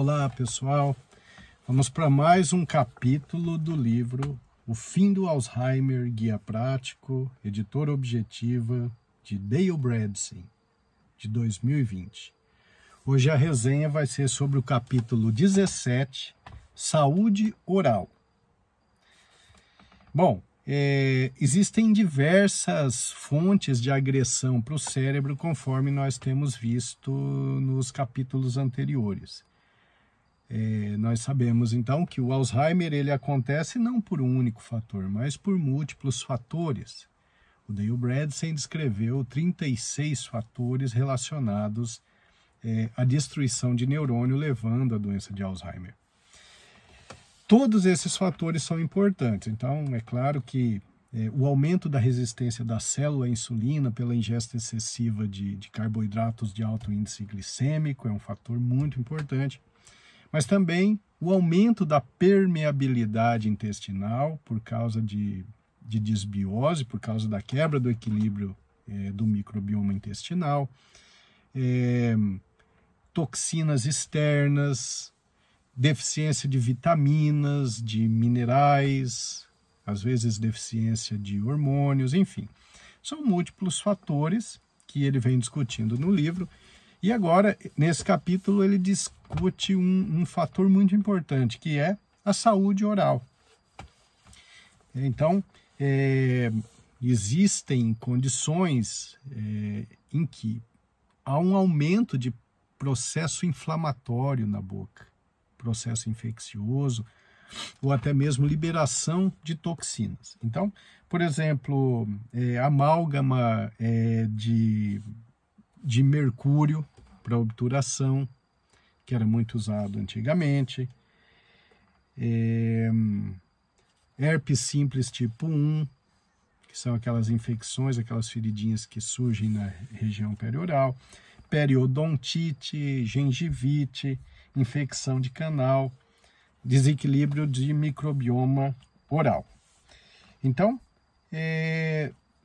Olá, pessoal. Vamos para mais um capítulo do livro O Fim do Alzheimer, Guia Prático, Editora Objetiva, de Dale Bredesen, de 2020. Hoje a resenha vai ser sobre o capítulo 17, Saúde Oral. Bom, existem diversas fontes de agressão para o cérebro, conforme nós temos visto nos capítulos anteriores. Nós sabemos, então, que o Alzheimer ele acontece não por um único fator, mas por múltiplos fatores. O Dale Bredesen descreveu 36 fatores relacionados à destruição de neurônio, levando à doença de Alzheimer. Todos esses fatores são importantes, então é claro que o aumento da resistência da célula à insulina pela ingesta excessiva de carboidratos de alto índice glicêmico é um fator muito importante, mas também o aumento da permeabilidade intestinal por causa de disbiose, por causa da quebra do equilíbrio do microbioma intestinal, toxinas externas, deficiência de vitaminas, de minerais, às vezes deficiência de hormônios, enfim. São múltiplos fatores que ele vem discutindo no livro. E agora, nesse capítulo, ele discute um fator muito importante, que é a saúde oral. Então, existem condições em que há um aumento de processo inflamatório na boca, processo infeccioso, ou até mesmo liberação de toxinas. Então, por exemplo, amálgama de mercúrio para obturação, que era muito usado antigamente, herpes simples tipo 1, que são aquelas infecções, aquelas feridinhas que surgem na região perioral, periodontite, gengivite, infecção de canal, desequilíbrio de microbioma oral. Então,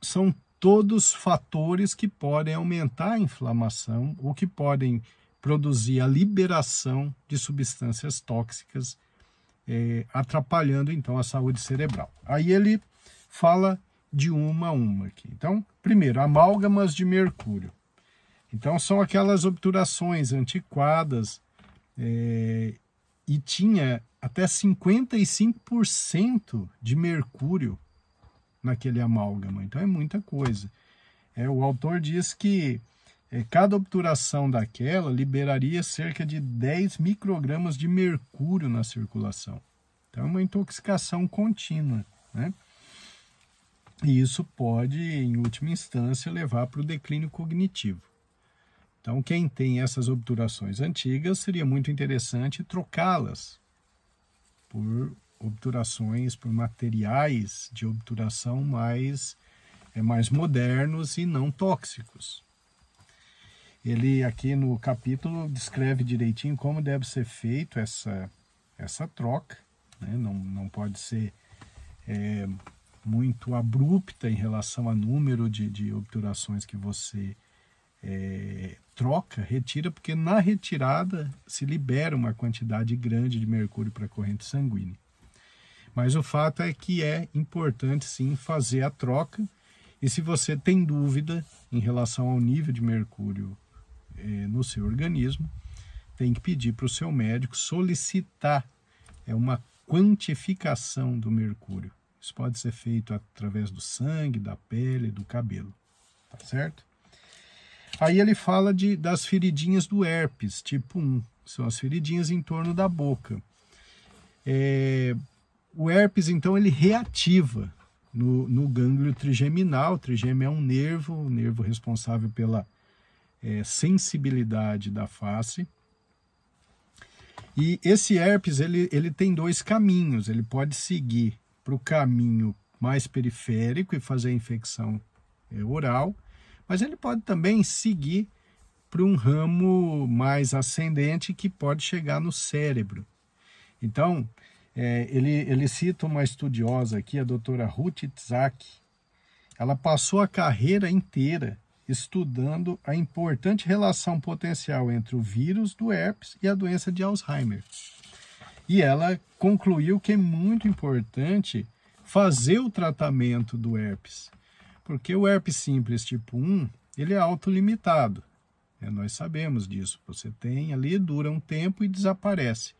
são todos fatores que podem aumentar a inflamação ou que podem produzir a liberação de substâncias tóxicas, atrapalhando então a saúde cerebral. Aí ele fala de uma a uma aqui. Então, primeiro, amálgamas de mercúrio. Então, são aquelas obturações antiquadas e tinha até 55% de mercúrio naquele amálgama. Então, é muita coisa. O autor diz que cada obturação daquela liberaria cerca de 10 microgramas de mercúrio na circulação. Então, é uma intoxicação contínua, né? E isso pode, em última instância, levar para o declínio cognitivo. Então, quem tem essas obturações antigas, seria muito interessante trocá-las por obturações, por materiais de obturação mais modernos e não tóxicos. Ele, aqui no capítulo, descreve direitinho como deve ser feito essa troca, né? Não pode ser muito abrupta em relação ao número de obturações que você retira, porque na retirada se libera uma quantidade grande de mercúrio para a corrente sanguínea. Mas o fato é que é importante sim fazer a troca, e se você tem dúvida em relação ao nível de mercúrio no seu organismo, tem que pedir para o seu médico solicitar uma quantificação do mercúrio. Isso pode ser feito através do sangue, da pele, do cabelo, tá certo? Aí ele fala das feridinhas do herpes, tipo 1, são as feridinhas em torno da boca. O herpes, então, ele reativa no gânglio trigeminal. O trigêmeo é um nervo responsável pela sensibilidade da face. E esse herpes, ele tem dois caminhos. Ele pode seguir para o caminho mais periférico e fazer a infecção oral, mas ele pode também seguir para um ramo mais ascendente que pode chegar no cérebro. Então, ele cita uma estudiosa aqui, a doutora Ruth Itzhak. Ela passou a carreira inteira estudando a importante relação potencial entre o vírus do herpes e a doença de Alzheimer. E ela concluiu que é muito importante fazer o tratamento do herpes, porque o herpes simples tipo 1, ele é autolimitado. Nós sabemos disso. Você tem ali, dura um tempo e desaparece.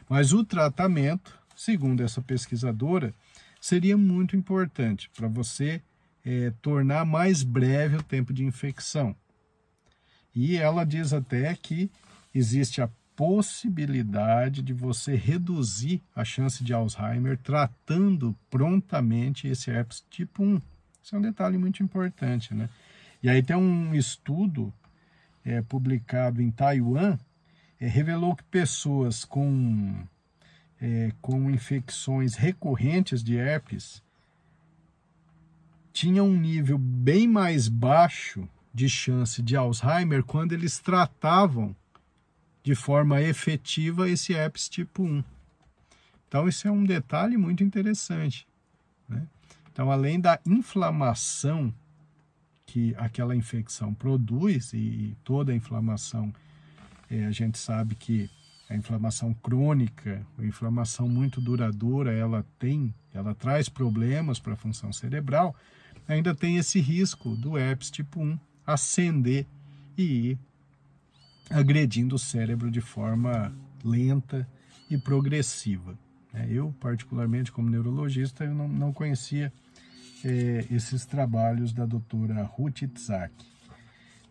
Mas o tratamento, segundo essa pesquisadora, seria muito importante para você tornar mais breve o tempo de infecção. E ela diz até que existe a possibilidade de você reduzir a chance de Alzheimer tratando prontamente esse herpes tipo 1. Isso é um detalhe muito importante, né? E aí tem um estudo publicado em Taiwan, revelou que pessoas com infecções recorrentes de herpes tinham um nível bem mais baixo de chance de Alzheimer quando eles tratavam de forma efetiva esse herpes tipo 1. Então, esse é um detalhe muito interessante, né? Então, além da inflamação que aquela infecção produz, e toda a inflamação, a gente sabe que a inflamação crônica, a inflamação muito duradoura, ela traz problemas para a função cerebral, ainda tem esse risco do herpes tipo 1 ascender e ir agredindo o cérebro de forma lenta e progressiva. Eu, particularmente, como neurologista, eu não conhecia esses trabalhos da doutora Ruth Itzhak,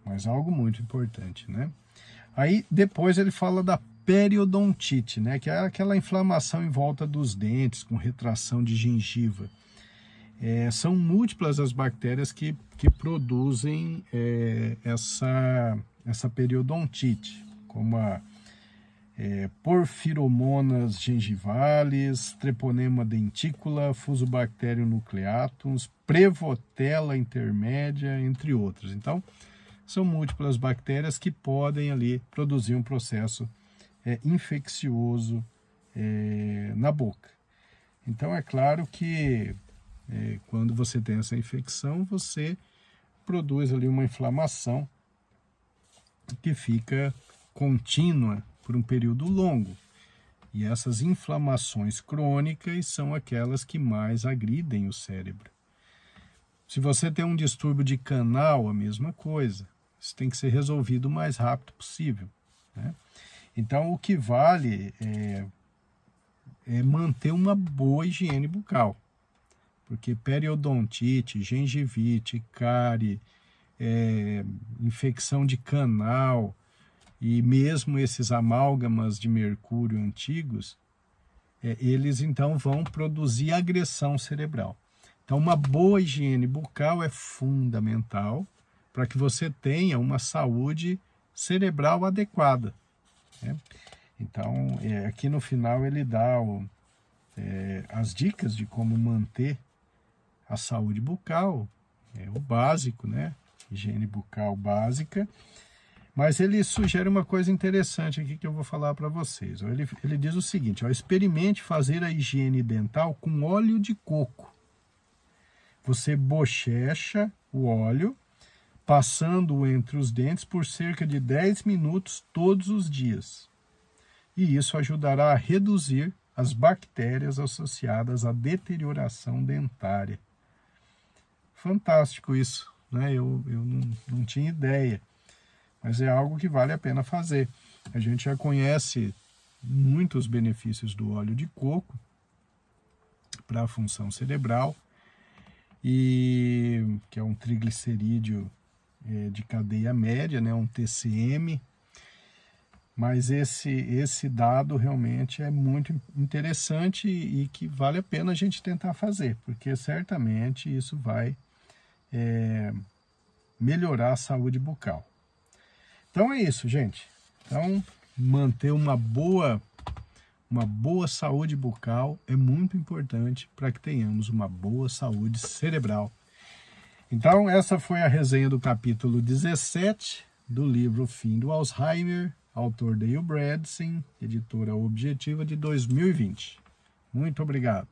mas algo muito importante, né? Aí, depois ele fala da periodontite, né? Que é aquela inflamação em volta dos dentes, com retração de gengiva. São múltiplas as bactérias que produzem essa periodontite, como a Porphyromonas gengivales, Treponema denticula, Fusobacterium nucleatum, Prevotella intermédia, entre outras. Então, são múltiplas bactérias que podem ali produzir um processo infeccioso na boca. Então, é claro que quando você tem essa infecção, você produz ali uma inflamação que fica contínua por um período longo. E essas inflamações crônicas são aquelas que mais agridem o cérebro. Se você tem um distúrbio de canal, a mesma coisa. Isso tem que ser resolvido o mais rápido possível, né? Então, o que vale é manter uma boa higiene bucal. Porque periodontite, gengivite, cárie, infecção de canal e mesmo esses amálgamas de mercúrio antigos, eles então vão produzir agressão cerebral. Então, uma boa higiene bucal é fundamental para que você tenha uma saúde cerebral adequada, né? Então, aqui no final ele dá as dicas de como manter a saúde bucal, o básico, né? Higiene bucal básica. Mas ele sugere uma coisa interessante aqui que eu vou falar para vocês. Ele diz o seguinte: experimente fazer a higiene dental com óleo de coco. Você bochecha o óleo, passando-o entre os dentes por cerca de 10 minutos todos os dias. E isso ajudará a reduzir as bactérias associadas à deterioração dentária. Fantástico isso, né? Eu não tinha ideia, mas é algo que vale a pena fazer. A gente já conhece muitos benefícios do óleo de coco para a função cerebral, e que é um triglicerídeo de cadeia média, né? Um TCM. Mas esse dado realmente é muito interessante e que vale a pena a gente tentar fazer, porque certamente isso vai melhorar a saúde bucal. Então é isso, gente. Então, manter uma boa saúde bucal é muito importante para que tenhamos uma boa saúde cerebral. Então, essa foi a resenha do capítulo 17 do livro O Fim do Alzheimer, autor Dale Bredesen, editora Objetiva, de 2020. Muito obrigado.